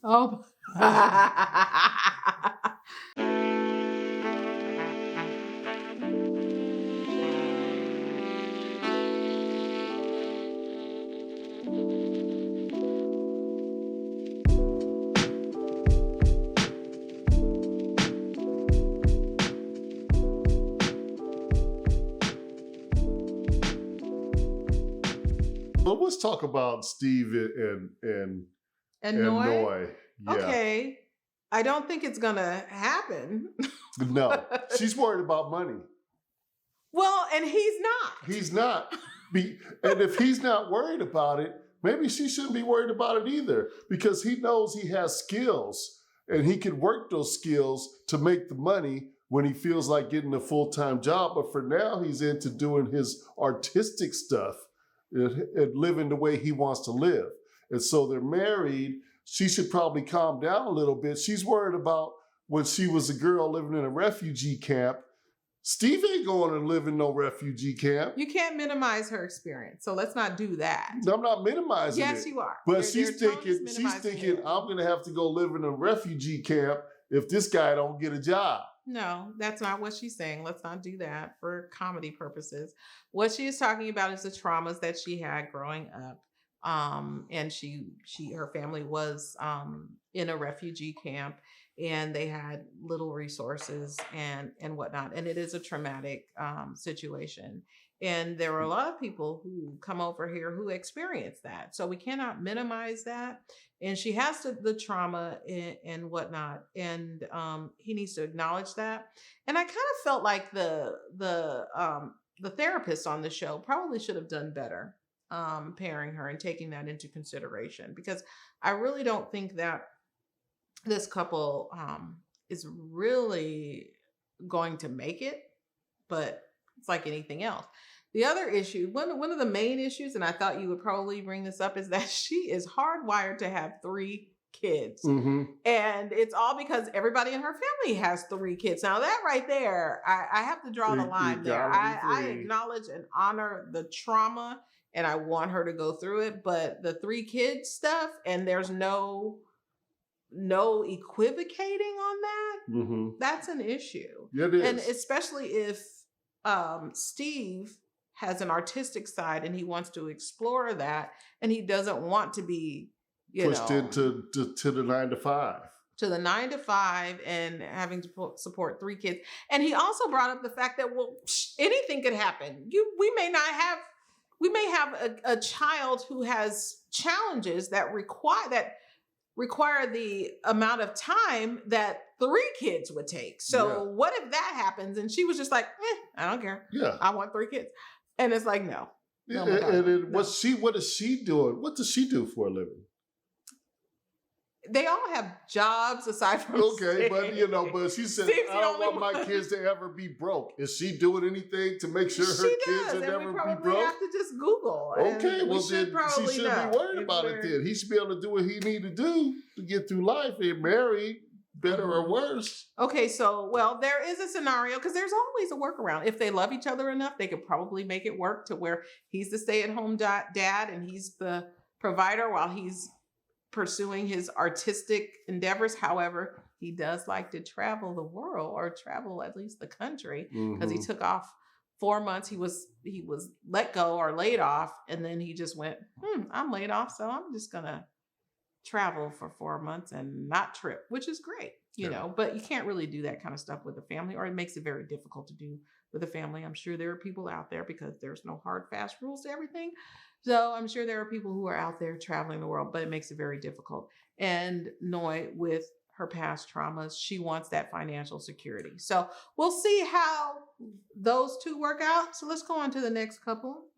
Oh. Well, let's talk about Steve and Noi? Noy. Yeah. Okay. I don't think it's going to happen. No, she's worried about money. Well, and he's not. He's not. And if he's not worried about it, maybe she shouldn't be worried about it either, because he knows he has skills and he can work those skills to make the money when he feels like getting a full-time job. But for now, he's into doing his artistic stuff and living the way he wants to live. And so they're married. She should probably calm down a little bit. She's worried about when she was a girl living in a refugee camp. Steve ain't going to live in no refugee camp. You can't minimize her experience, so let's not do that. I'm not minimizing it. Yes, you are. But she's thinking, I'm going to have to go live in a refugee camp if this guy don't get a job. No, that's not what she's saying. Let's not do that for comedy purposes. What she is talking about is the traumas that she had growing up. And her family was in a refugee camp, and they had little resources and whatnot. And it is a traumatic situation. And there are a lot of people who come over here who experience that. So we cannot minimize that. And she has the trauma and whatnot. And he needs to acknowledge that. And I kind of felt like the therapist on the show probably should have done better pairing her and taking that into consideration, because I really don't think that this couple is really going to make it, but it's like anything else. The other issue, one of the main issues, and I thought you would probably bring this up, is that she is hardwired to have 3 kids. Mm-hmm. And it's all because everybody in her family has 3 kids. Now that right there, I have to draw the line there. I acknowledge and honor the trauma, and I want her to go through it, but the 3 kids stuff, and there's no equivocating on that, Mm-hmm. that's an issue. Yeah, it is. And especially if Steve has an artistic side and he wants to explore that, and he doesn't want to be pushed into to the 9 to 5. To the 9 to 5 and having to support 3 kids. And he also brought up the fact that, well, anything could happen. We may have a child who has challenges that require the amount of time that 3 kids would take. So what if that happens? And she was just like, I don't care. Yeah, I want 3 kids. And it's like, no. What is she doing? What does she do for a living? They all have jobs aside from okay, Steve. but she said, I don't want my kids to ever be broke. Is she doing anything to make sure her kids will never be broke? We have to just Google. Okay, well then she shouldn't be worried about it then. He should be able to do what he need to do to get through life and married, better or worse. Okay, so, there is a scenario, because there's always a workaround. If they love each other enough, they could probably make it work to where he's the stay-at-home dad and he's the provider while he's pursuing his artistic endeavors. However, he does like to travel the world, or travel at least the country, because he took off 4 months. He was let go or laid off, and then he just went, I'm laid off, so I'm just gonna travel for 4 months and not trip, which is great, you know, but you can't really do that kind of stuff with a family, or it makes it very difficult to do with a family. I'm sure there are people out there, because there's no hard, fast rules to everything. So I'm sure there are people who are out there traveling the world, but it makes it very difficult. And Noi, with her past traumas, she wants that financial security. So we'll see how those 2 work out. So let's go on to the next couple.